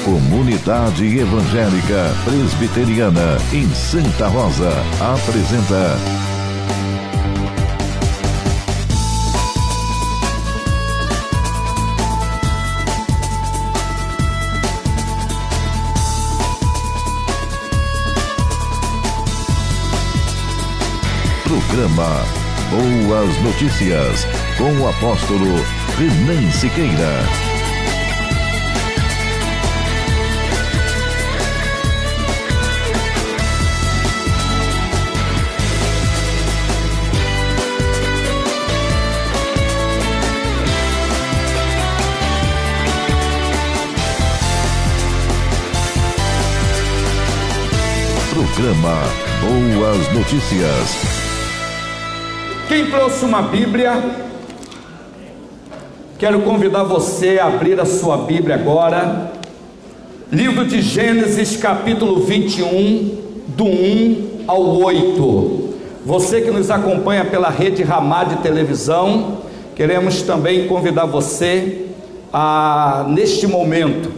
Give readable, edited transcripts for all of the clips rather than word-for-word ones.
Comunidade Evangélica Presbiteriana em Santa Rosa apresenta Programa Boas Notícias, com o apóstolo Renan Siqueira. Programa Boas Notícias. Quem trouxe uma Bíblia, quero convidar você a abrir a sua Bíblia agora, livro de Gênesis, capítulo 21, do 1 ao 8. Você que nos acompanha pela rede Ramá de televisão, queremos também convidar você a, neste momento,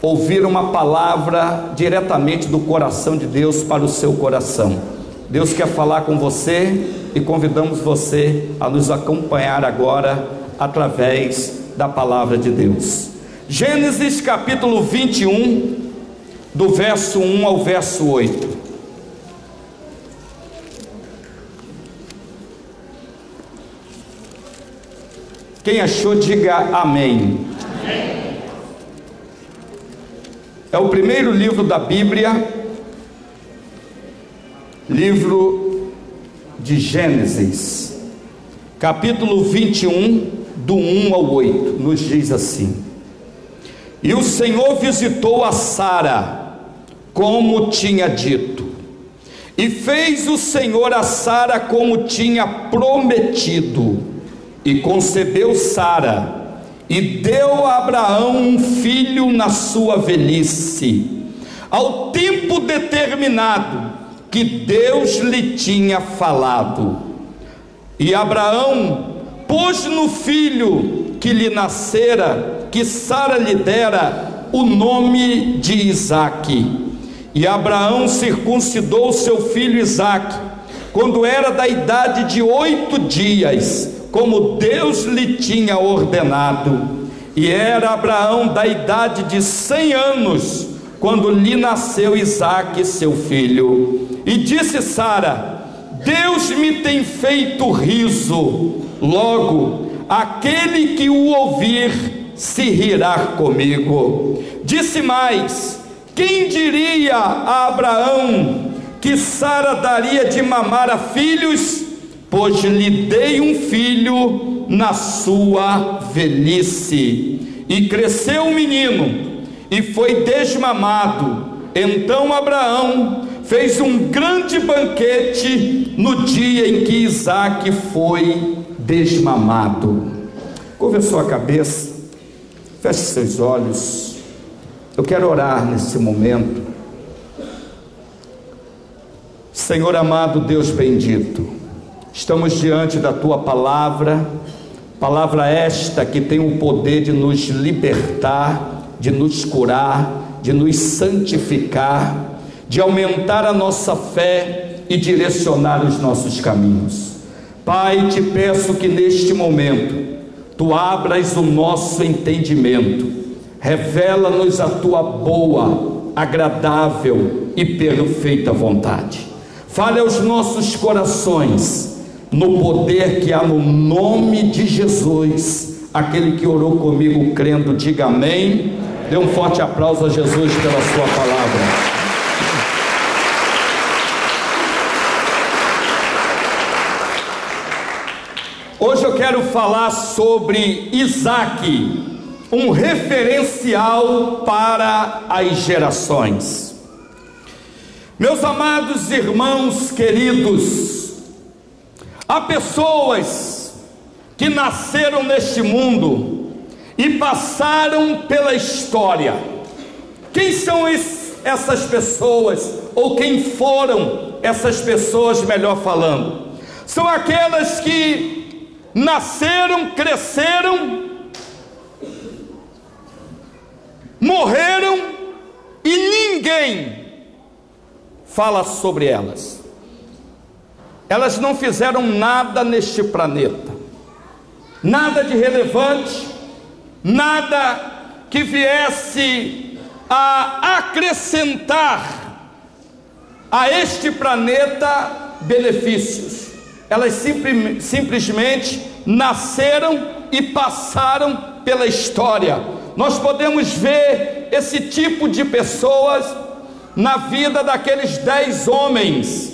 ouvir uma palavra diretamente do coração de Deus para o seu coração. Deus quer falar com você e convidamos você a nos acompanhar agora através da palavra de Deus. Gênesis capítulo 21, do verso 1 ao verso 8. Quem achou, diga amém. Amém. É o primeiro livro da Bíblia, livro de Gênesis, capítulo 21, do 1 ao 8, nos diz assim: E o Senhor visitou a Sara, como tinha dito, e fez o Senhor a Sara como tinha prometido, e concebeu Sara, e deu a Abraão um filho na sua velhice, ao tempo determinado que Deus lhe tinha falado. E Abraão pôs no filho que lhe nascera, que Sara lhe dera, o nome de Isaque. E Abraão circuncidou seu filho Isaque, quando era da idade de 8 dias, como Deus lhe tinha ordenado. E era Abraão da idade de 100 anos, quando lhe nasceu Isaque, seu filho. E disse Sara: Deus me tem feito riso, logo aquele que o ouvir se rirá comigo. Disse mais: quem diria a Abraão que Sara daria de mamar a filhos? Pois lhe dei um filho na sua velhice. E cresceu o menino, e foi desmamado. Então Abraão fez um grande banquete no dia em que Isaque foi desmamado. Curva a sua cabeça, feche seus olhos. Eu quero orar nesse momento. Senhor amado, Deus bendito, estamos diante da tua palavra, palavra esta que tem o poder de nos libertar, de nos curar, de nos santificar, de aumentar a nossa fé e direcionar os nossos caminhos. Pai, te peço que neste momento tu abras o nosso entendimento, revela-nos a tua boa, agradável e perfeita vontade. Fale aos nossos corações, no poder que há no nome de Jesus. Aquele que orou comigo crendo, diga amém. Dê um forte aplauso a Jesus pela sua palavra. Hoje eu quero falar sobre Isaque, um referencial para as gerações. Meus amados irmãos queridos, há pessoas que nasceram neste mundo e passaram pela história. Quem são essas pessoas? Ou quem foram essas pessoas, melhor falando? São aquelas que nasceram, cresceram, morreram ninguém fala sobre elas. Elas não fizeram nada neste planeta, nada de relevante, nada que viesse a acrescentar a este planeta benefícios. Elas simplesmente nasceram e passaram pela história. Nós podemos ver esse tipo de pessoas na vida daqueles 10 homens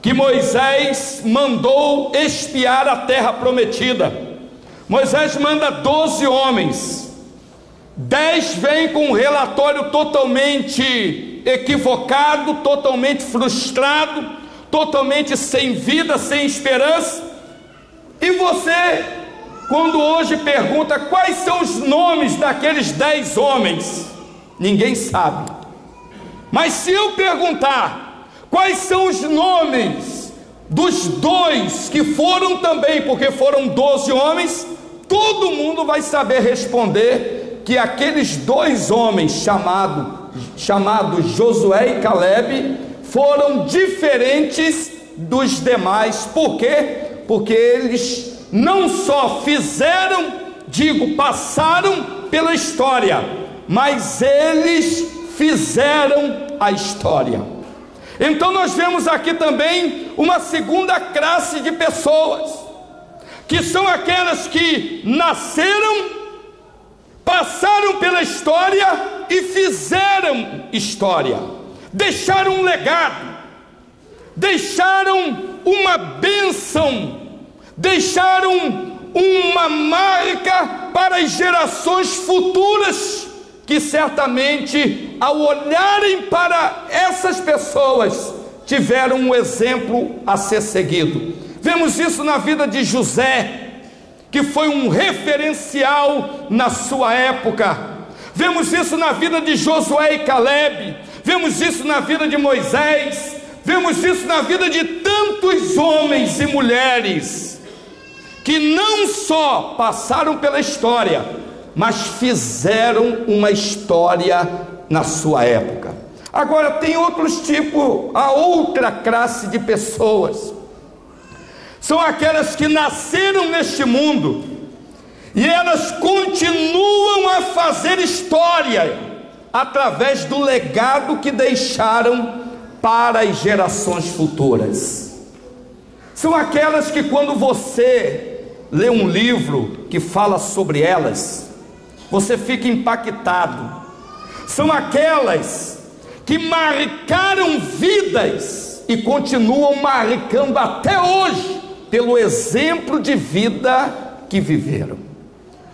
que Moisés mandou espiar a terra prometida. Moisés manda 12 homens, 10 vêm com um relatório totalmente equivocado, totalmente frustrado, totalmente sem vida, sem esperança. E você, quando hoje pergunta quais são os nomes daqueles 10 homens, ninguém sabe. Mas se eu perguntar quais são os nomes dos 2 que foram também, porque foram 12 homens, todo mundo vai saber responder que aqueles 2 homens chamados Josué e Calebe foram diferentes dos demais. Por quê? Porque eles não só passaram pela história, mas eles fizeram a história. Então nós vemos aqui também uma segunda classe de pessoas, que são aquelas que nasceram, passaram pela história e fizeram história, deixaram um legado, deixaram uma bênção, deixaram uma marca para as gerações futuras, que certamente, ao olharem para essas pessoas, tiveram um exemplo a ser seguido. Vemos isso na vida de José, que foi um referencial na sua época. Vemos isso na vida de Josué e Calebe. Vemos isso na vida de Moisés. Vemos isso na vida de tantos homens e mulheres que não só passaram pela história, mas fizeram uma história na sua época. Agora tem a outra classe de pessoas. São aquelas que nasceram neste mundo e elas continuam a fazer história através do legado que deixaram para as gerações futuras. São aquelas que, quando você lê um livro que fala sobre elas, você fica impactado. São aquelas que marcaram vidas e continuam marcando até hoje pelo exemplo de vida que viveram.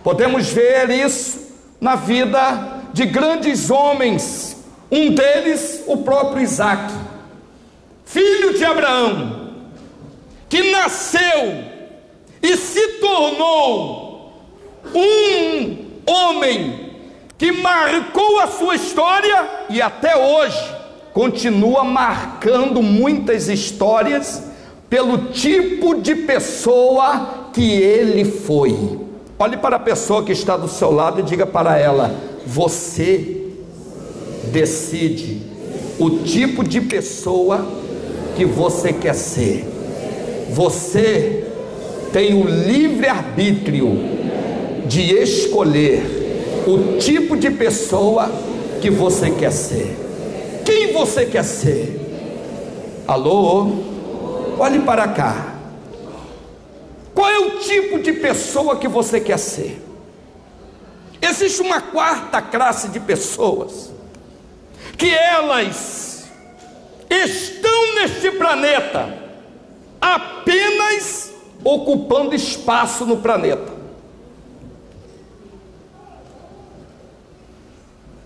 Podemos ver isso na vida de grandes homens, um deles o próprio Isaac, filho de Abraão, que nasceu e se tornou um homem que marcou a sua história e até hoje continua marcando muitas histórias pelo tipo de pessoa que ele foi. Olhe para a pessoa que está do seu lado e diga para ela: você decide o tipo de pessoa que você quer ser. Você tem o livre-arbítrio de escolher o tipo de pessoa que você quer ser. Quem você quer ser? Alô? Olhe para cá. Qual é o tipo de pessoa que você quer ser? Existe uma quarta classe de pessoas que elas estão neste planeta apenas ocupando espaço no planeta.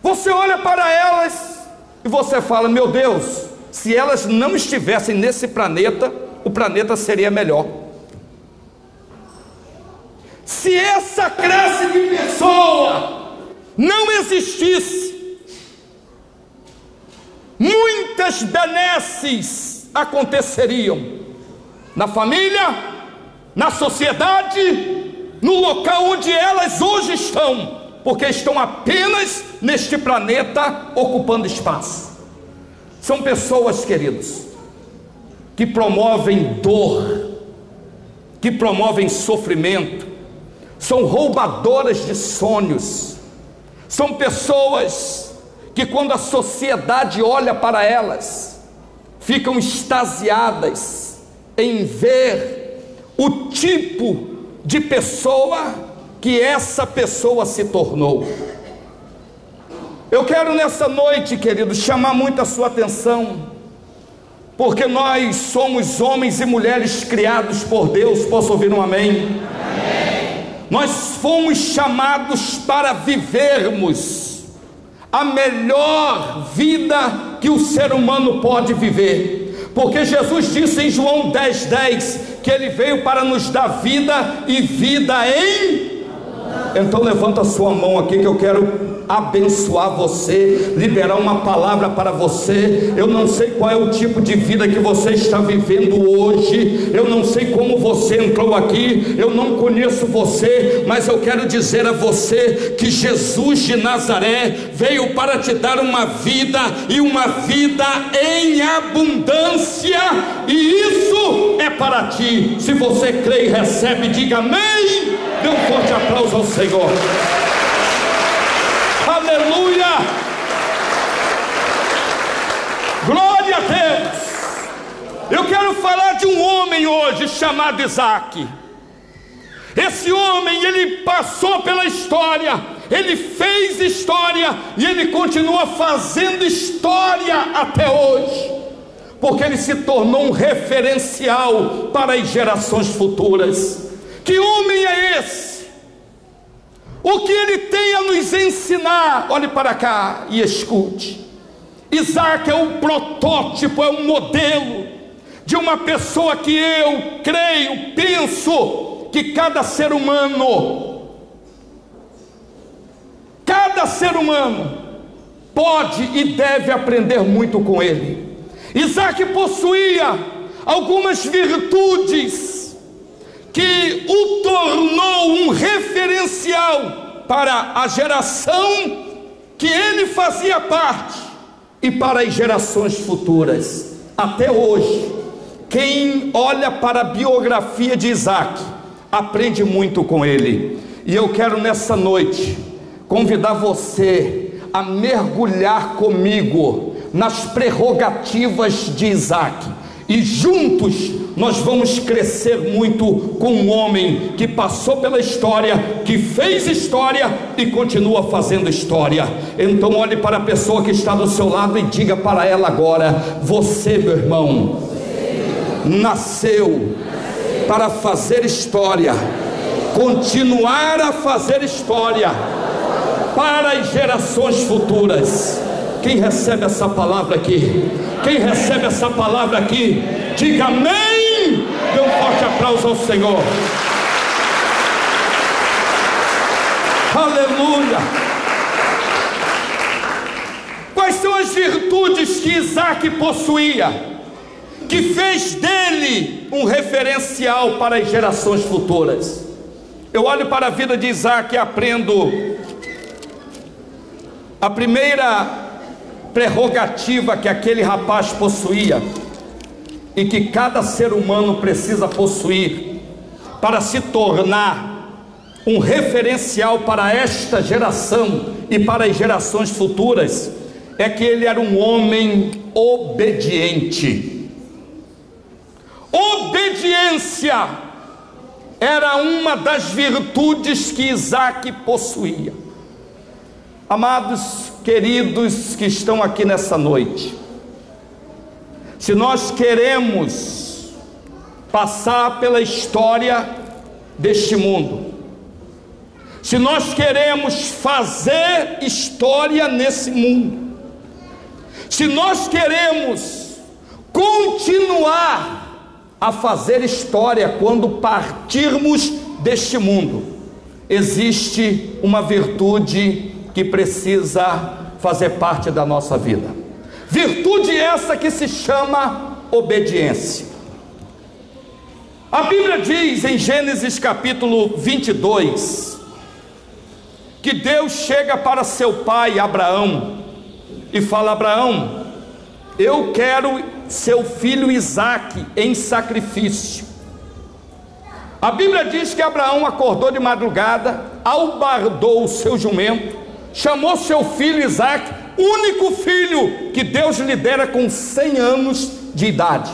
Você olha para elas e você fala: meu Deus, se elas não estivessem nesse planeta, o planeta seria melhor. Se essa classe de pessoa não existisse, muitas benesses aconteceriam na família, na sociedade, no local onde elas hoje estão, porque estão apenas neste planeta ocupando espaço. São pessoas, queridos, que promovem dor, que promovem sofrimento, são roubadoras de sonhos, são pessoas que, quando a sociedade olha para elas, ficam extasiadas em ver o tipo de pessoa que essa pessoa se tornou. Eu quero nessa noite, querido, chamar muito a sua atenção, porque nós somos homens e mulheres criados por Deus. Posso ouvir um amém? Amém. Nós fomos chamados para vivermos a melhor vida que o ser humano pode viver, porque Jesus disse em João 10:10 que Ele veio para nos dar vida e vida em... Então levanta a sua mão aqui, que eu quero abençoar você, liberar uma palavra para você. Eu não sei qual é o tipo de vida que você está vivendo hoje, eu não sei como você entrou aqui, eu não conheço você, mas eu quero dizer a você que Jesus de Nazaré veio para te dar uma vida, e uma vida em abundância, e isso é para ti. Se você crê e recebe, diga amém. Dê um forte aplauso ao Senhor. Aleluia! Glória a Deus! Eu quero falar de um homem hoje chamado Isaac. Esse homem, ele passou pela história, ele fez história, e ele continua fazendo história até hoje, porque ele se tornou um referencial para as gerações futuras. Que homem é esse? O que ele tem a nos ensinar? Olhe para cá e escute. Isaac é um protótipo, é um modelo de uma pessoa que eu creio, penso que cada ser humano pode e deve aprender muito com ele. Isaac possuía algumas virtudes que o tornou um referencial para a geração que ele fazia parte e para as gerações futuras. Até hoje, quem olha para a biografia de Isaac aprende muito com ele. E eu quero nessa noite convidar você a mergulhar comigo nas prerrogativas de Isaac, e juntos nós vamos crescer muito com um homem que passou pela história, que fez história e continua fazendo história. Então olhe para a pessoa que está do seu lado e diga para ela agora: você, meu irmão, nasceu para fazer história, continuar a fazer história para as gerações futuras. Quem recebe essa palavra aqui? Quem recebe essa palavra aqui? Diga amém. Dê um forte aplauso ao Senhor. Aleluia. Quais são as virtudes que Isaac possuía, que fez dele um referencial para as gerações futuras? Eu olho para a vida de Isaac e aprendo a primeira prerrogativa que aquele rapaz possuía, e que cada ser humano precisa possuir para se tornar um referencial para esta geração e para as gerações futuras, é que ele era um homem obediente. Obediência era uma das virtudes que Isaac possuía. Amados, queridos que estão aqui nessa noite, se nós queremos passar pela história deste mundo, se nós queremos fazer história nesse mundo, se nós queremos continuar a fazer história quando partirmos deste mundo, existe uma virtude que precisa fazer parte da nossa vida. Virtude essa que se chama obediência. A Bíblia diz em Gênesis capítulo 22 que Deus chega para seu pai Abraão e fala: Abraão, eu quero seu filho Isaque em sacrifício. A Bíblia diz que Abraão acordou de madrugada, albardou o seu jumento, chamou seu filho Isaque, único filho que Deus lhe dera com 100 anos de idade.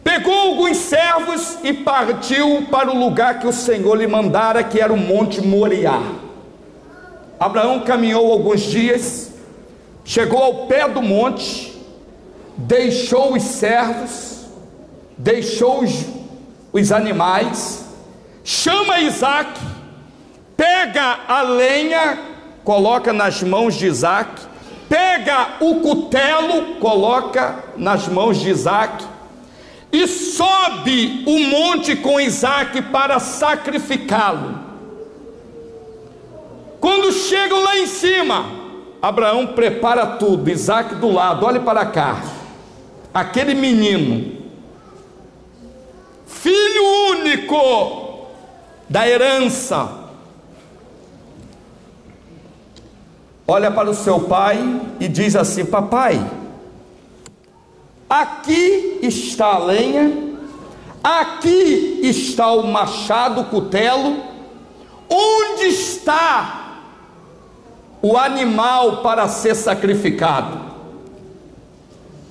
Pegou alguns servos e partiu para o lugar que o Senhor lhe mandara, que era o Monte Moriá. Abraão caminhou alguns dias, chegou ao pé do monte, deixou os servos, deixou os animais, chama Isaque, pega a lenha, coloca nas mãos de Isaque, pega o cutelo, coloca nas mãos de Isaque, e sobe o monte com Isaque para sacrificá-lo. Quando chegam lá em cima, Abraão prepara tudo, Isaque do lado, olhe para cá, aquele menino, filho único da herança, olha para o seu pai e diz assim: papai, aqui está a lenha, aqui está o machado, o cutelo, onde está o animal para ser sacrificado?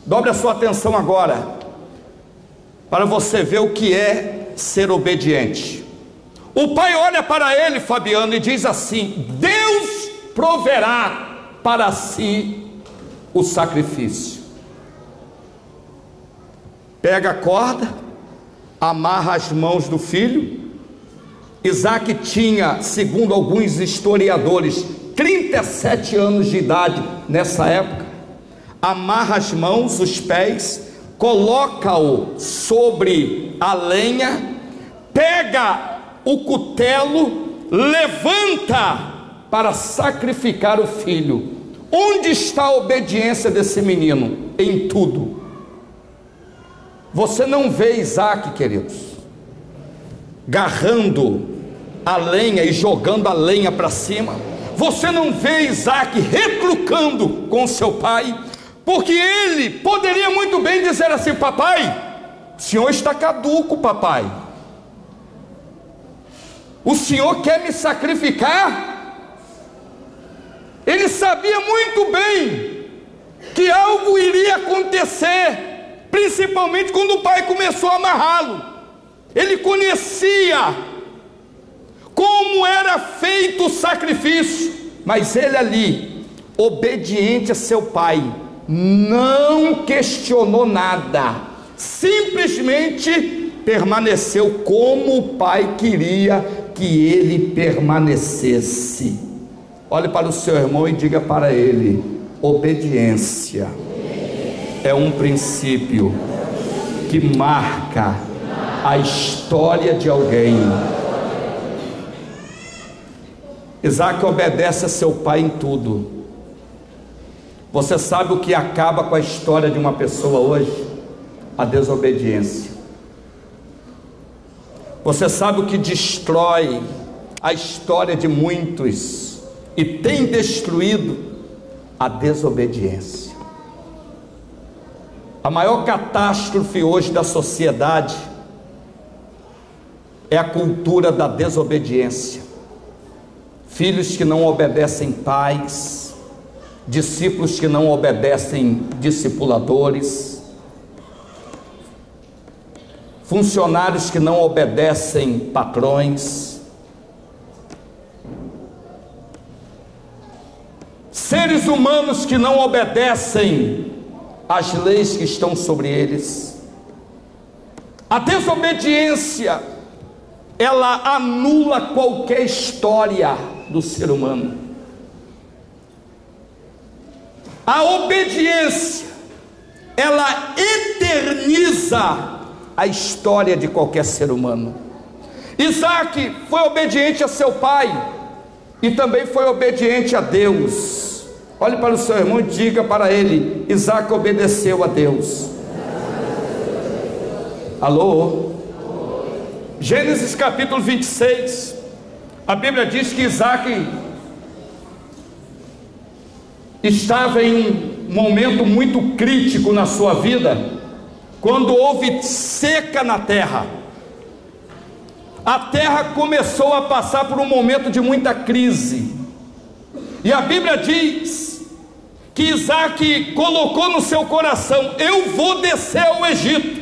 Dobre a sua atenção agora, para você ver o que é ser obediente. O pai olha para ele, Fabiano, e diz assim: Deus proverá para si o sacrifício. Pega a corda, amarra as mãos do filho. Isaque tinha, segundo alguns historiadores, 37 anos de idade nessa época. Amarra as mãos, os pés, coloca-o sobre a lenha, pega o cutelo, levanta para sacrificar o filho. Onde está a obediência desse menino? Em tudo. Você não vê Isaque, queridos, agarrando a lenha e jogando a lenha para cima. Você não vê Isaque retrucando com seu pai, porque ele poderia muito bem dizer assim: papai, o senhor está caduco, papai, o senhor quer me sacrificar? Ele sabia muito bem que algo iria acontecer, principalmente quando o pai começou a amarrá-lo. Ele conhecia como era feito o sacrifício, mas ele ali, obediente a seu pai, não questionou nada, simplesmente permaneceu como o pai queria que ele permanecesse. Olhe para o seu irmão e diga para ele: obediência é um princípio que marca a história de alguém. Isaque obedece a seu pai em tudo. Você sabe o que acaba com a história de uma pessoa hoje? A desobediência. Você sabe o que destrói a história de muitos e tem destruído? A desobediência. A maior catástrofe hoje da sociedade é a cultura da desobediência. Filhos que não obedecem pais, discípulos que não obedecem discipuladores, funcionários que não obedecem patrões, seres humanos que não obedecem às leis que estão sobre eles. A desobediência, ela anula qualquer história do ser humano. A obediência, ela eterniza a história de qualquer ser humano. Isaque foi obediente a seu pai e também foi obediente a Deus. Olhe para o seu irmão e diga para ele: Isaque obedeceu a Deus. Alô? Gênesis capítulo 26, a Bíblia diz que Isaque estava em momento muito crítico na sua vida, quando houve seca na terra. A terra começou a passar por um momento de muita crise, e a Bíblia diz que Isaac colocou no seu coração: eu vou descer ao Egito.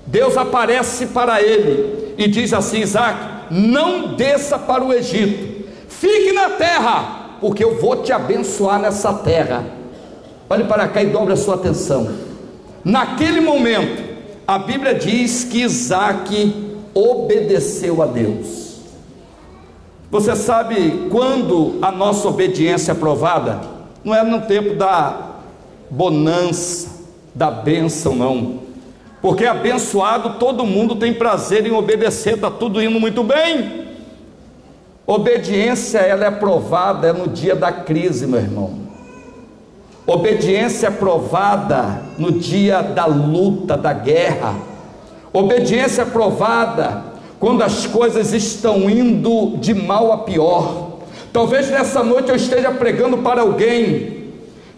Deus aparece para ele e diz assim: Isaac, não desça para o Egito, fique na terra, porque eu vou te abençoar nessa terra. Olhe para cá e dobre a sua atenção. Naquele momento, a Bíblia diz que Isaac obedeceu a Deus. Você sabe quando a nossa obediência é aprovada? Não é no tempo da bonança, da bênção, não. Porque abençoado, todo mundo tem prazer em obedecer, está tudo indo muito bem. Obediência, ela é aprovada no dia da crise, meu irmão. Obediência é aprovada no dia da luta, da guerra. Obediência é aprovada quando as coisas estão indo de mal a pior. Talvez nessa noite eu esteja pregando para alguém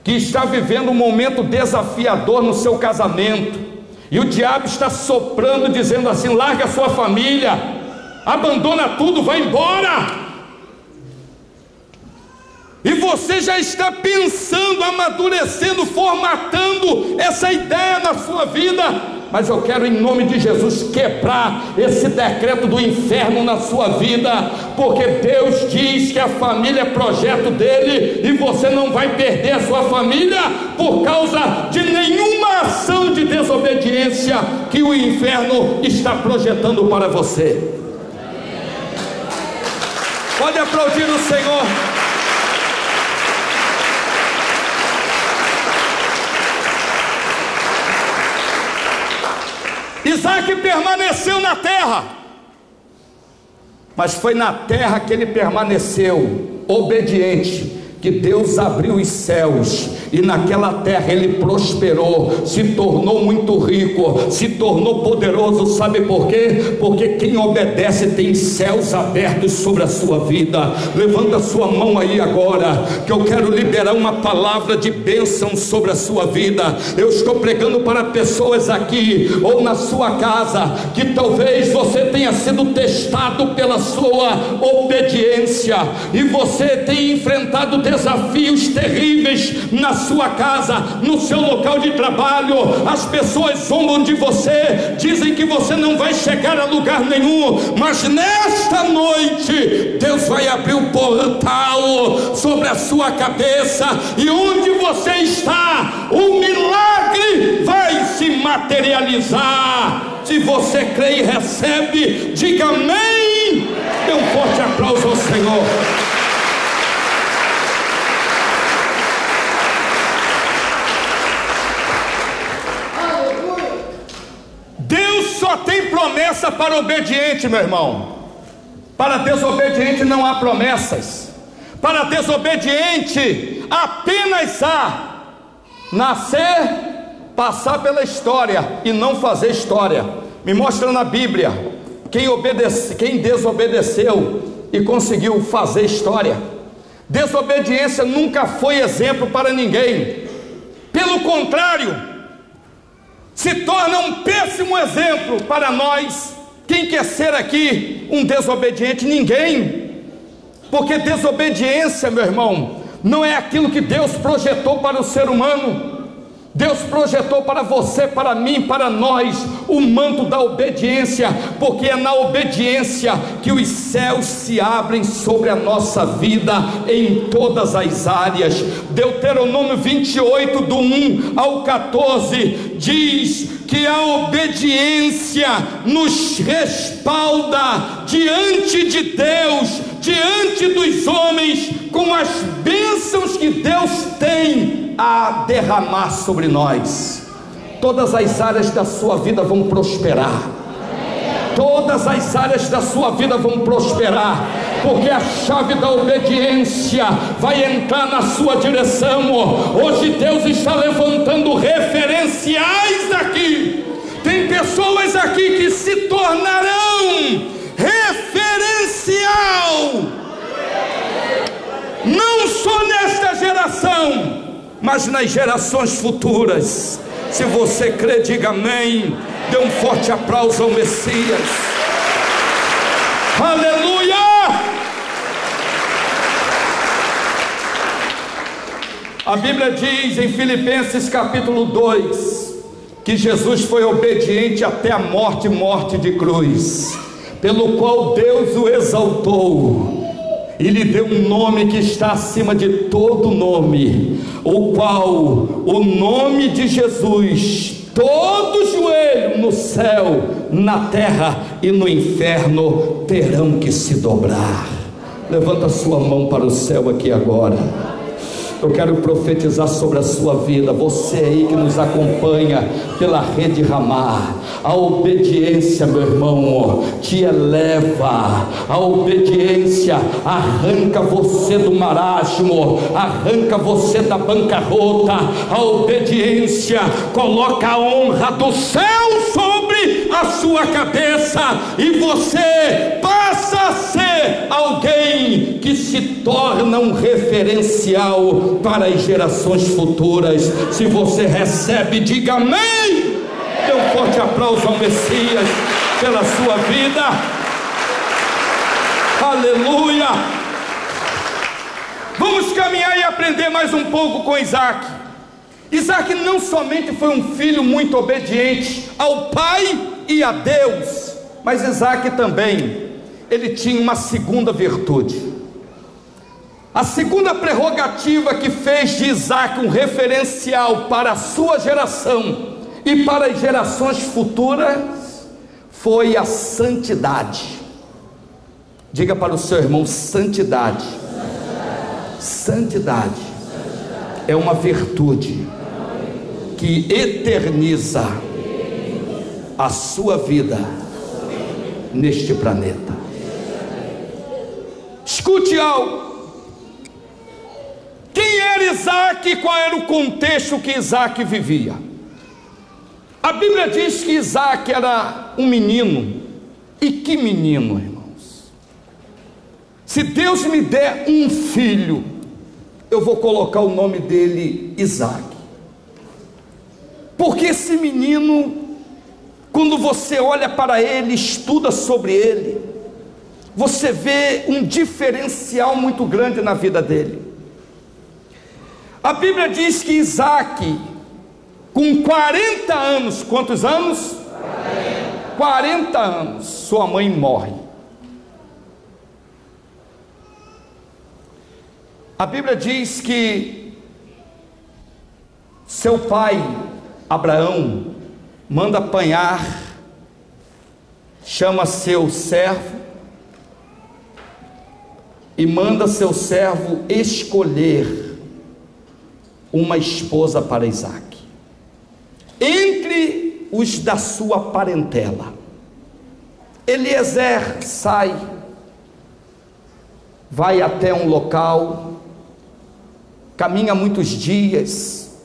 que está vivendo um momento desafiador no seu casamento, e o diabo está soprando, dizendo assim: larga a sua família, abandona tudo, vai embora. E você já está pensando, amadurecendo, formatando essa ideia na sua vida. Mas eu quero, em nome de Jesus, quebrar esse decreto do inferno na sua vida, porque Deus diz que a família é projeto dele, e você não vai perder a sua família por causa de nenhuma ação de desobediência que o inferno está projetando para você. Pode aplaudir o Senhor. Isaac permaneceu na terra, mas foi na terra que ele permaneceu obediente, que Deus abriu os céus, e naquela terra ele prosperou, se tornou muito rico, se tornou poderoso. Sabe por quê? Porque quem obedece tem céus abertos sobre a sua vida. Levanta a sua mão aí agora, que eu quero liberar uma palavra de bênção sobre a sua vida. Eu estou pregando para pessoas aqui, ou na sua casa, que talvez você tenha sido testado pela sua obediência, e você tenha enfrentado desafios terríveis na sua casa, no seu local de trabalho. As pessoas zombam de você, dizem que você não vai chegar a lugar nenhum, mas nesta noite Deus vai abrir um portal sobre a sua cabeça, e onde você está, o milagre vai se materializar. Se você crê e recebe, diga amém. Dê um forte aplauso ao Senhor. Só tem promessa para obediente, meu irmão. Para desobediente não há promessas. Para desobediente apenas há nascer, passar pela história e não fazer história. Me mostra na Bíblia quem desobedeceu e conseguiu fazer história. Desobediência nunca foi exemplo para ninguém. Pelo contrário, se torna um péssimo exemplo para nós. Quem quer ser aqui um desobediente? Ninguém. Porque desobediência, meu irmão, não é aquilo que Deus projetou para o ser humano. Deus projetou para você, para mim, para nós, o manto da obediência, porque é na obediência que os céus se abrem sobre a nossa vida em todas as áreas. Deuteronômio 28, do 1 ao 14, diz que a obediência nos respalda diante de Deus, diante dos homens, com as bênçãos que Deus tem a derramar sobre nós. Todas as áreas da sua vida vão prosperar. Todas as áreas da sua vida vão prosperar, porque a chave da obediência vai entrar na sua direção. Hoje Deus está levantando referenciais aqui. Tem pessoas aqui que se tornarão referencial, não só nesta geração, mas nas gerações futuras. Se você crê, diga amém. Dê um forte aplauso ao Messias. Aleluia! A Bíblia diz em Filipenses capítulo 2 que Jesus foi obediente até a morte, morte de cruz, pelo qual Deus o exaltou e lhe deu um nome que está acima de todo nome, o qual, o nome de Jesus, todo joelho no céu, na terra e no inferno terão que se dobrar. Levanta sua mão para o céu aqui agora. Eu quero profetizar sobre a sua vida, você aí que nos acompanha pela Rede Ramá. A obediência, meu irmão, te eleva. A obediência arranca você do marasmo, arranca você da bancarrota. A obediência coloca a honra do céu sobre a sua cabeça, e você passa a ser alguém que se torna um referencial para as gerações futuras. Se você recebe, diga amém. Dê um forte aplauso ao Messias pela sua vida. Aleluia. Vamos caminhar e aprender mais um pouco com Isaac. Isaac não somente foi um filho muito obediente ao pai e a Deus, mas Isaac também, ele tinha uma segunda virtude. A segunda prerrogativa que fez de Isaac um referencial para a sua geração e para as gerações futuras foi a santidade. Diga para o seu irmão: santidade. Santidade é uma virtude que eterniza a sua vida neste planeta. Escute algo. Quem era Isaac e qual era o contexto que Isaac vivia? A Bíblia diz que Isaac era um menino. E que menino, irmãos? Se Deus me der um filho, eu vou colocar o nome dele Isaac. Porque esse menino, quando você olha para ele, estuda sobre ele, você vê um diferencial muito grande na vida dele. A Bíblia diz que Isaac, com 40 anos, quantos anos? 40 anos, sua mãe morre. A Bíblia diz que seu pai, Abraão, manda apanhar, chama seu servo e manda seu servo escolher uma esposa para Isaac, entre os da sua parentela. Eliezer sai, vai até um local, caminha muitos dias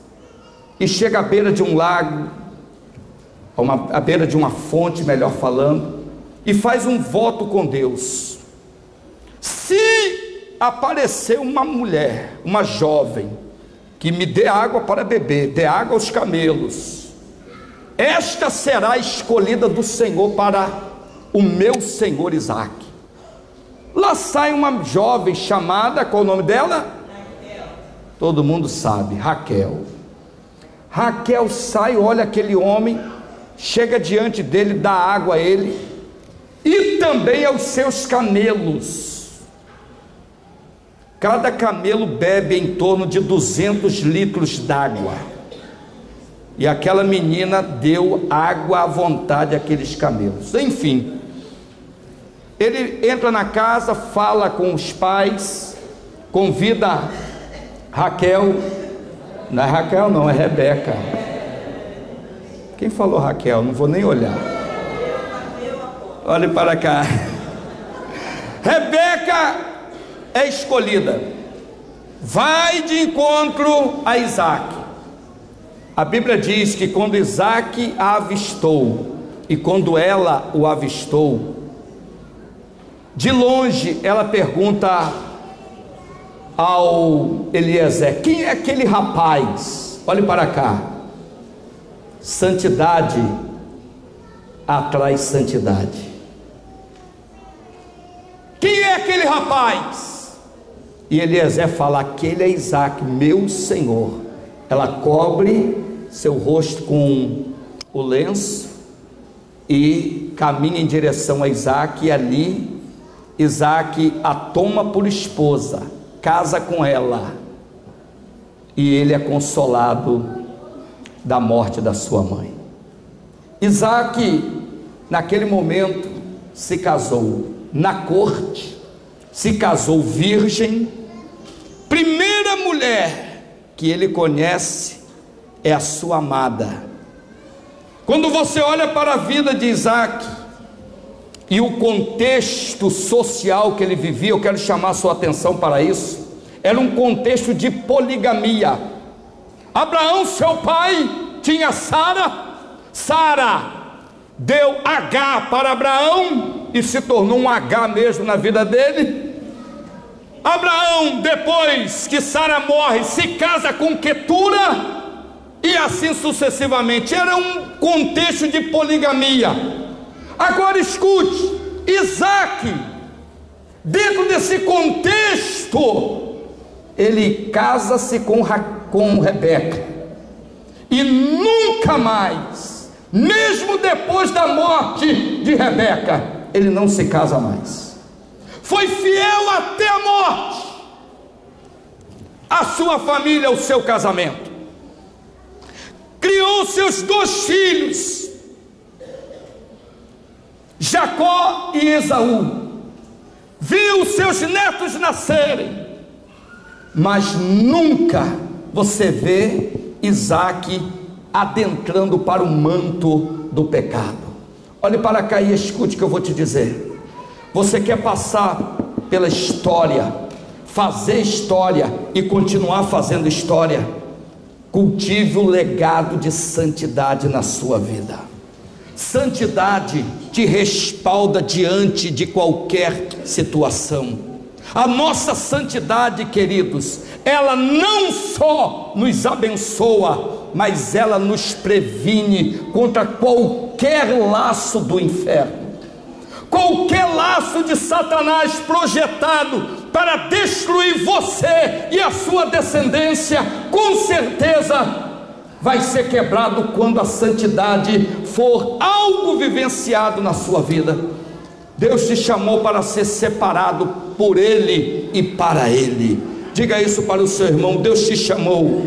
e chega à beira de um lago, à beira de uma fonte, melhor falando, e faz um voto com Deus: se aparecer uma mulher, uma jovem, que me dê água para beber, dê água aos camelos, esta será escolhida do Senhor para o meu senhor Isaac. Lá sai uma jovem chamada, qual o nome dela? Raquel. Todo mundo sabe, Raquel. Raquel sai, olha aquele homem, chega diante dele, dá água a ele, e também aos seus camelos. Cada camelo bebe em torno de 200 litros d'água. E aquela menina deu água à vontade àqueles camelos. Enfim, ele entra na casa, fala com os pais, convida Raquel. Não é Raquel não, é Rebeca. Quem falou Raquel? Não vou nem olhar. Olhe para cá. Rebeca é escolhida, vai de encontro a Isaac. A Bíblia diz que quando Isaac a avistou, e quando ela o avistou, de longe ela pergunta: ao Eliezer: quem é aquele rapaz? Olhe para cá. Santidade atrai santidade. Quem é aquele rapaz? E Eliezer fala: aquele é Isaac, meu senhor. Ela cobre seu rosto com o lenço e caminha em direção a Isaac, e ali Isaac a toma por esposa, casa com ela, e ele é consolado da morte da sua mãe. Isaac, naquele momento, se casou na corte, se casou virgem. Primeira mulher que ele conhece é a sua amada. Quando você olha para a vida de Isaac e o contexto social que ele vivia, eu quero chamar a sua atenção para isso. Era um contexto de poligamia. Abraão, seu pai, tinha Sara. Sara deu H para Abraão e se tornou um H mesmo na vida dele. Abraão, depois que Sara morre, se casa com Quetura, e assim sucessivamente. Era um contexto de poligamia. Agora escute, Isaac, dentro desse contexto, ele casa-se com Rebeca, e nunca mais, mesmo depois da morte de Rebeca, ele não se casa mais. Foi fiel até a morte à sua família, ao seu casamento. Criou seus 2 filhos, Jacó e Esaú. Viu seus netos nascerem, mas nunca você vê Isaac adentrando para o manto do pecado. Olhe para cá e escute o que eu vou te dizer. Você quer passar pela história, fazer história e continuar fazendo história? Cultive o legado de santidade na sua vida. Santidade te respalda diante de qualquer situação. A nossa santidade, queridos, ela não só nos abençoa, mas ela nos previne contra qualquer laço do inferno. Qualquer laço de Satanás projetado para destruir você e a sua descendência, com certeza vai ser quebrado quando a santidade for algo vivenciado na sua vida. Deus te chamou para ser separado por Ele e para Ele. Diga isso para o seu irmão: Deus te chamou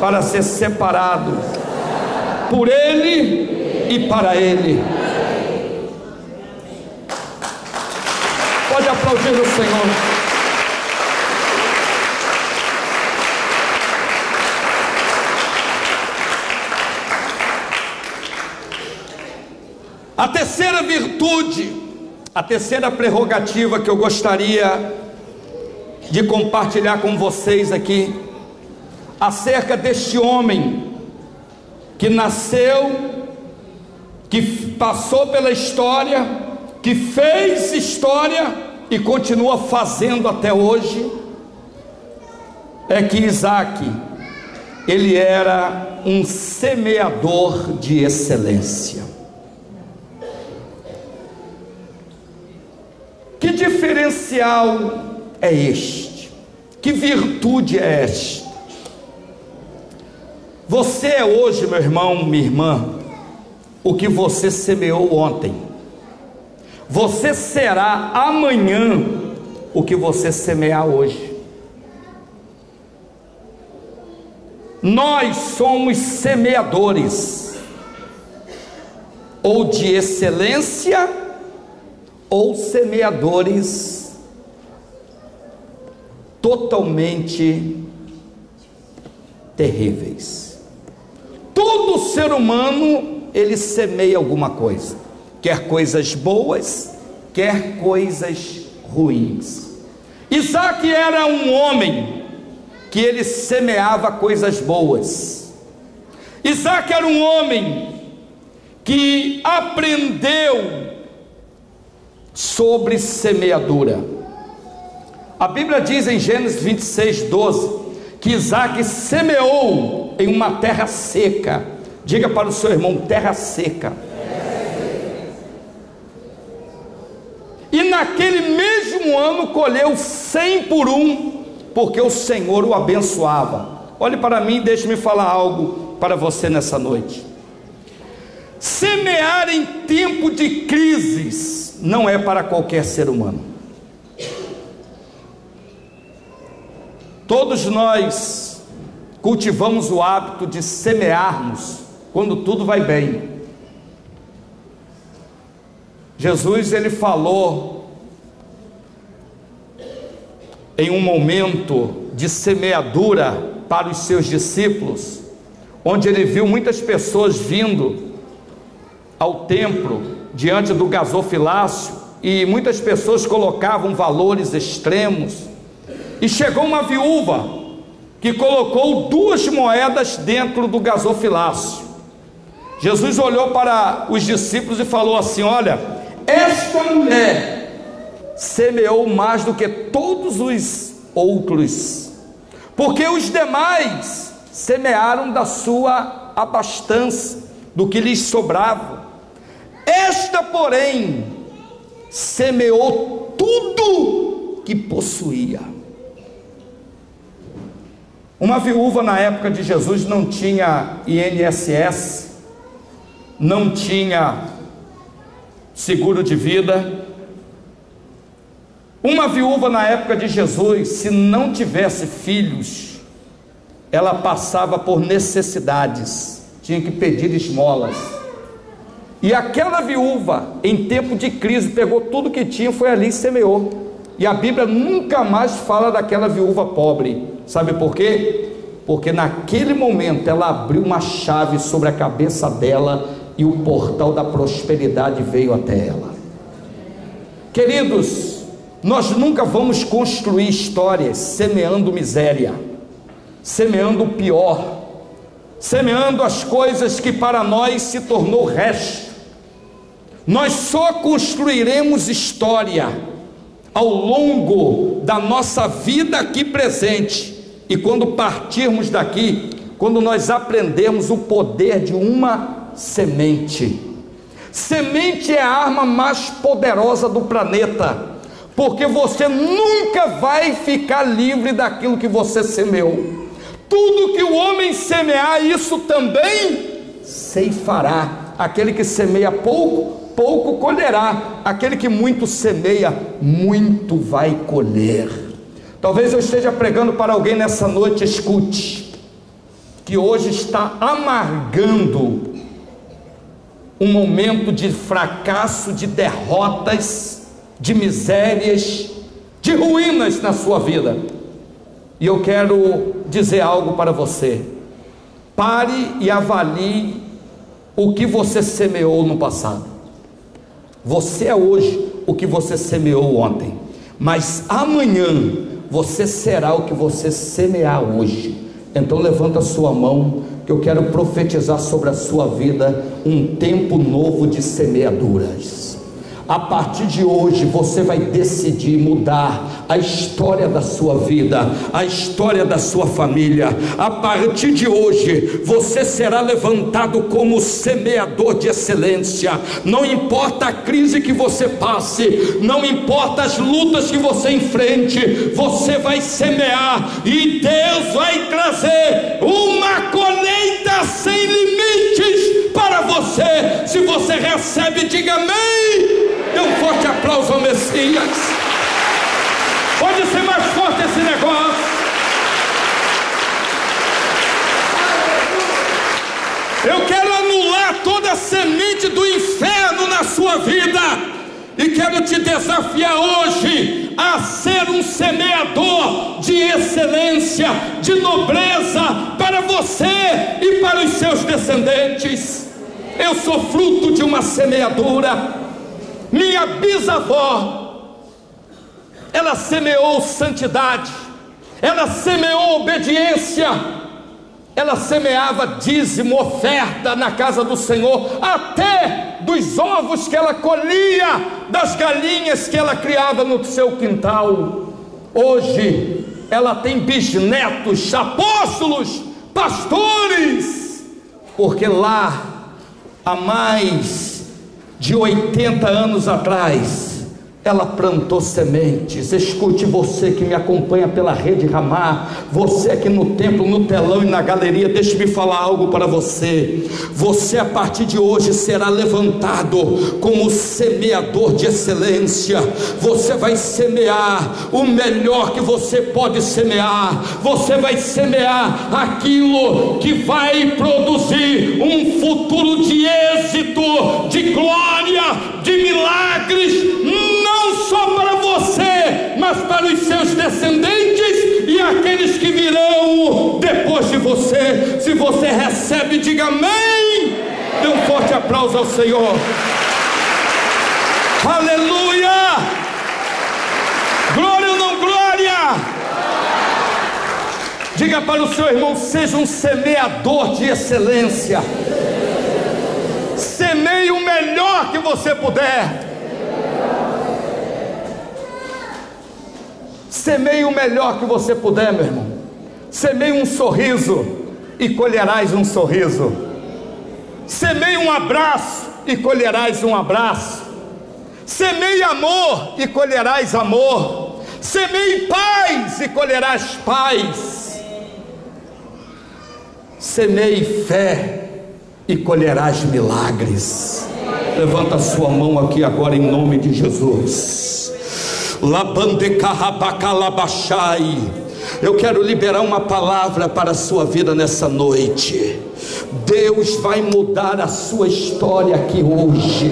para ser separado por Ele e para Ele. Pode aplaudir o Senhor. A terceira virtude, a terceira prerrogativa que eu gostaria de compartilhar com vocês aqui, acerca deste homem que nasceu, que passou pela história, que fez história e continua fazendo até hoje, é que Isaac, ele era um semeador de excelência. Que diferencial é este? Que virtude é esta? Você é hoje, meu irmão, minha irmã, o que você semeou ontem. Você será amanhã o que você semear hoje. Nós somos semeadores, ou de excelência, ou semeadores totalmente terríveis. Todo ser humano, ele semeia alguma coisa, quer coisas boas, quer coisas ruins. Isaac era um homem que ele semeava coisas boas. Isaac era um homem que aprendeu sobre semeadura. A Bíblia diz em Gênesis 26:12 que Isaac semeou em uma terra seca. Diga para o seu irmão: terra seca. E naquele mesmo ano colheu 100 por um, porque o Senhor o abençoava. Olhe para mim e deixe-me falar algo para você nessa noite. Semear em tempo de crises não é para qualquer ser humano. Todos nós cultivamos o hábito de semearmos quando tudo vai bem. Jesus, ele falou em um momento de semeadura para os seus discípulos, onde ele viu muitas pessoas vindo ao templo diante do gasofilácio, e muitas pessoas colocavam valores extremos, e chegou uma viúva que colocou 2 moedas dentro do gasofilácio. Jesus olhou para os discípulos e falou assim: olha, esta mulher semeou mais do que todos os outros, porque os demais semearam da sua abastança, do que lhes sobrava. Esta, porém, semeou tudo que possuía. Uma viúva na época de Jesus não tinha INSS, não tinha seguro de vida. Uma viúva na época de Jesus, se não tivesse filhos, ela passava por necessidades, tinha que pedir esmolas. E aquela viúva, em tempo de crise, pegou tudo que tinha, foi ali e semeou. E a Bíblia nunca mais fala daquela viúva pobre. Sabe por quê? Porque naquele momento ela abriu uma chave sobre a cabeça dela e o portal da prosperidade veio até ela. Queridos, nós nunca vamos construir histórias semeando miséria, semeando o pior, semeando as coisas que para nós se tornou resto. Nós só construiremos história ao longo da nossa vida aqui presente, e quando partirmos daqui, quando nós aprendermos o poder de uma semente. Semente é a arma mais poderosa do planeta, porque você nunca vai ficar livre daquilo que você semeou. Tudo que o homem semear, isso também ceifará. Aquele que semeia pouco, pouco colherá. Aquele que muito semeia, muito vai colher. Talvez eu esteja pregando para alguém nessa noite. Escute, que hoje está amargando um momento de fracasso, de derrotas, de misérias, de ruínas na sua vida. E eu quero dizer algo para você: pare e avalie o que você semeou no passado. Você é hoje o que você semeou ontem, mas amanhã você será o que você semear hoje. Então levanta a sua mão, que eu quero profetizar sobre a sua vida um tempo novo de semeaduras. A partir de hoje você vai decidir mudar a história da sua vida, a história da sua família. A partir de hoje você será levantado como semeador de excelência. Não importa a crise que você passe, não importa as lutas que você enfrente, você vai semear e Deus vai trazer uma colheita sem limites para você. Se você recebe, diga amém. Dê um forte aplauso ao Messias. Pode ser mais forte esse negócio. Eu quero anular toda a semente do inferno na sua vida, e quero te desafiar hoje a ser um semeador de excelência, de nobreza para você e para os seus descendentes. Eu sou fruto de uma semeadura. Minha bisavó, ela semeou santidade, ela semeou obediência, ela semeava dízimo, oferta na casa do Senhor, até dos ovos que ela colhia das galinhas que ela criava no seu quintal. Hoje ela tem bisnetos, apóstolos, pastores, porque lá, há mais de 80 anos atrás, ela plantou sementes. Escute, você que me acompanha pela Rede Ramá, você aqui no templo, no telão e na galeria, deixe-me falar algo para você. Você a partir de hoje será levantado como semeador de excelência. Você vai semear o melhor que você pode semear. Você vai semear aquilo que vai produzir um futuro de êxito, de glória, de milagres, não só para você, mas para os seus descendentes e aqueles que virão depois de você. Se você recebe, diga amém. Dê um forte aplauso ao Senhor. Aleluia! Glória ou não glória? Diga para o seu irmão: seja um semeador de excelência. Semeie o melhor que você puder. Semeie o melhor que você puder, meu irmão. Semeie um sorriso e colherás um sorriso. Semeie um abraço e colherás um abraço. Semeie amor e colherás amor. Semeie paz e colherás paz. Semeie fé e colherás milagres. Levanta a sua mão aqui agora em nome de Jesus. Eu quero liberar uma palavra para a sua vida nessa noite. Deus vai mudar a sua história aqui hoje.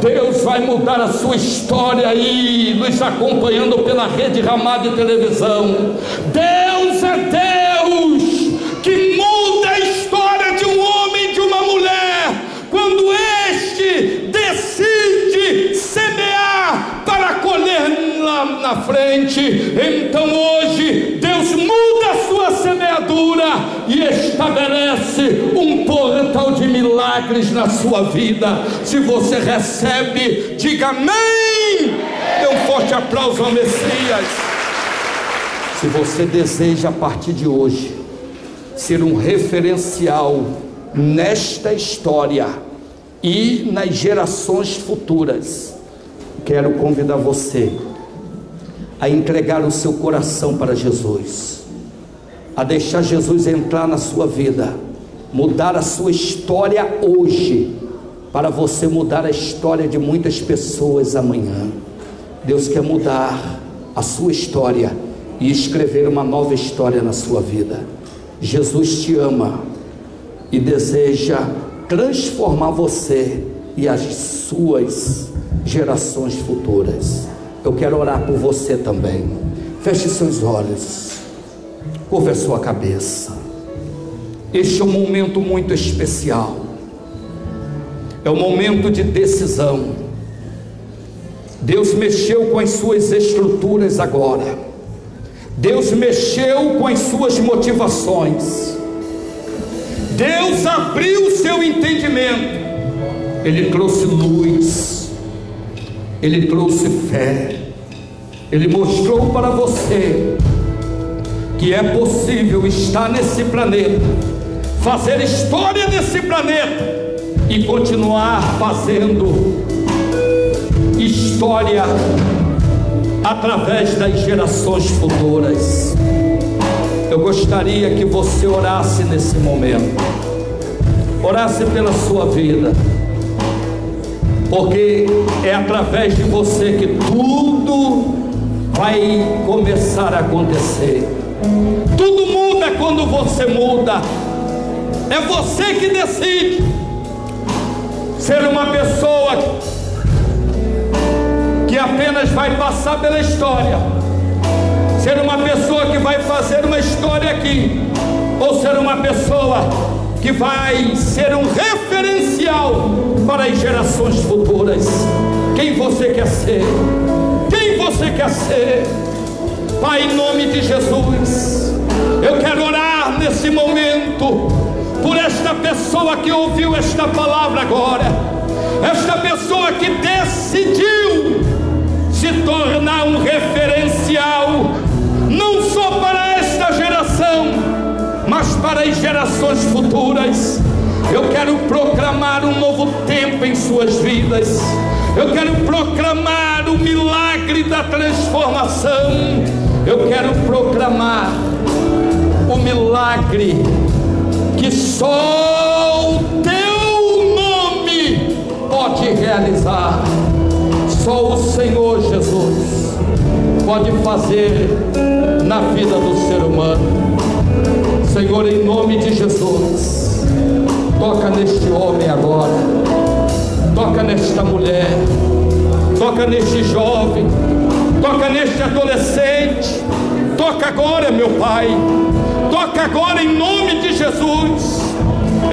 Deus vai mudar a sua história aí, nos acompanhando pela Rede Ramá de televisão. Deus é Deus que muda a história de um homem e de uma mulher, quando este decide semear para colher lá na frente. Então hoje Deus muda a sua semeadura e estabelece um portal de milagres na sua vida. Se você recebe, diga amém. Dê um forte aplauso ao Messias. Se você deseja a partir de hoje ser um referencial nesta história e nas gerações futuras, quero convidar você a entregar o seu coração para Jesus, a deixar Jesus entrar na sua vida, mudar a sua história hoje, para você mudar a história de muitas pessoas amanhã. Deus quer mudar a sua história e escrever uma nova história na sua vida. Jesus te ama e deseja transformar você e as suas gerações futuras. Eu quero orar por você também. Feche seus olhos, curva a sua cabeça. Este é um momento muito especial. É um momento de decisão. Deus mexeu com as suas estruturas agora. Deus mexeu com as suas motivações. Deus abriu o seu entendimento. Ele trouxe luz. Ele trouxe fé. Ele mostrou para você que é possível estar nesse planeta, fazer história nesse planeta e continuar fazendo história através das gerações futuras. Eu gostaria que você orasse nesse momento, orasse pela sua vida, porque é através de você que tudo vai começar a acontecer. Tudo muda quando você muda. É você que decide ser uma pessoa que apenas vai passar pela história, ser uma pessoa que vai fazer uma história aqui, ou ser uma pessoa que vai ser um referencial para as gerações futuras. Quem você quer ser? Quem você quer ser? Pai, em nome de Jesus, eu quero orar nesse momento por esta pessoa que ouviu esta palavra agora, esta pessoa que decidiu se tornar um referencial, não só para esta geração, mas para as gerações futuras. Eu quero proclamar um novo tempo em suas vidas. Eu quero proclamar o milagre da transformação. Eu quero proclamar o milagre que só o teu nome pode realizar. Só o Senhor Jesus pode fazer na vida do ser humano. Senhor, em nome de Jesus, toca neste homem agora, toca nesta mulher, toca neste jovem, toca neste adolescente, toca agora, meu Pai, toca agora em nome de Jesus,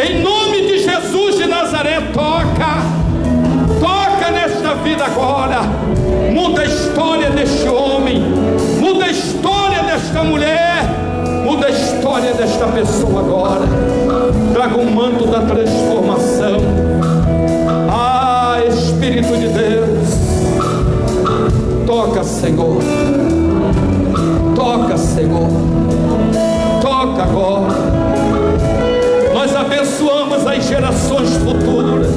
em nome de Jesus de Nazaré, toca nesta vida agora, muda a história deste homem, muda a história desta mulher, muda a história desta pessoa agora, traga um manto da transformação. Ah, Espírito de Deus, toca, Senhor, toca, Senhor, toca agora. Nós abençoamos as gerações futuras,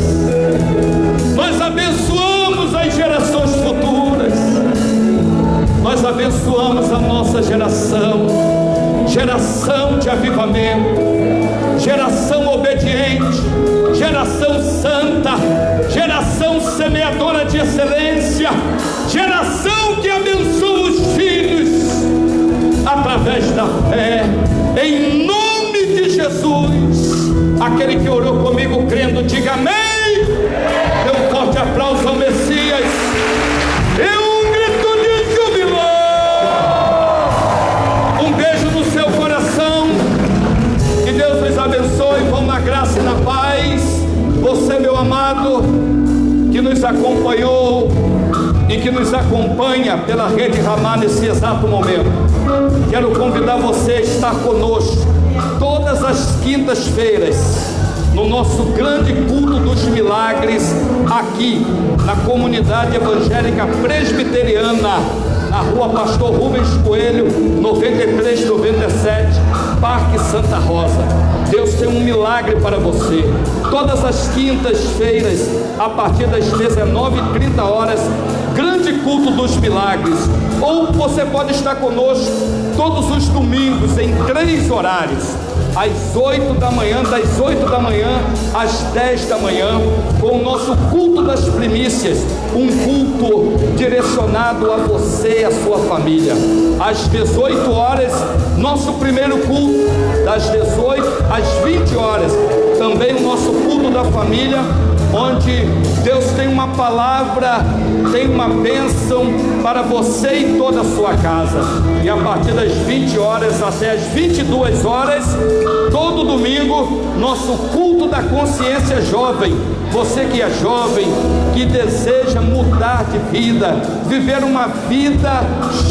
nós abençoamos as gerações futuras, nós abençoamos a nossa geração, geração de avivamento, geração obediente, geração santa, geração semeadora de excelência, geração que abençoa os filhos através da fé, em nome de Jesus. Aquele que orou comigo crendo, diga amém. Dê um forte aplauso ao Messias. Um grito de júbilo. Um beijo no seu coração. Que Deus nos abençoe. Vão na graça e na paz. Você, meu amado, que nos acompanhou e que nos acompanha pela Rede Ramá nesse exato momento, quero convidar você a estar conosco todas as quintas-feiras no nosso grande culto dos milagres, aqui na comunidade evangélica presbiteriana, na rua Pastor Rubens Coelho, 9397, Parque Santa Rosa. Deus tem um milagre para você. Todas as quintas-feiras, a partir das 19h30, grande culto dos milagres. Ou você pode estar conosco todos os domingos em 3 horários, às 8 da manhã, das 8 da manhã às 10 da manhã, com o nosso culto das primícias, um culto direcionado a você e a sua família. Às 18 horas, nosso primeiro culto, das 18 às 20 horas, também o nosso culto da família, onde Deus tem uma palavra, tem uma bênção para você e toda a sua casa. E a partir das 20 horas até as 22 horas, todo domingo, nosso culto da consciência jovem. Você que é jovem, que deseja mudar de vida, viver uma vida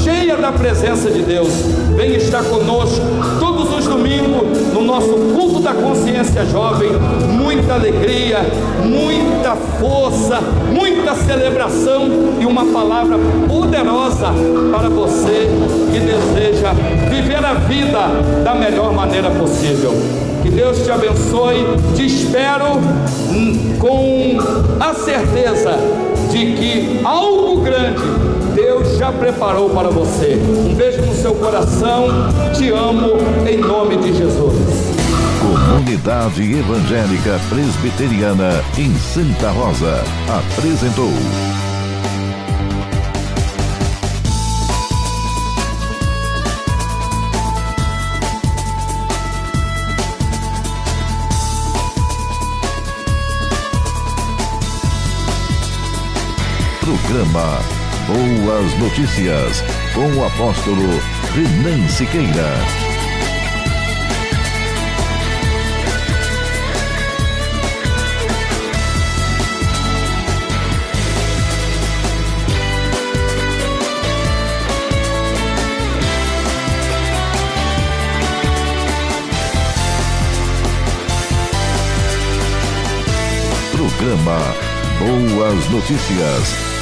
cheia da presença de Deus, vem estar conosco todos os domingos no nosso culto da consciência jovem. Muita alegria, muita força, muita celebração e uma palavra poderosa para você que deseja viver a vida da melhor maneira possível. Que Deus te abençoe. Te espero com a certeza de que algo grande Deus já preparou para você. Um beijo no seu coração. Te amo em nome de Jesus. Comunidade Evangélica Presbiteriana em Santa Rosa apresentou programa Boas Notícias com o apóstolo Renan Siqueira. Programa Boas Notícias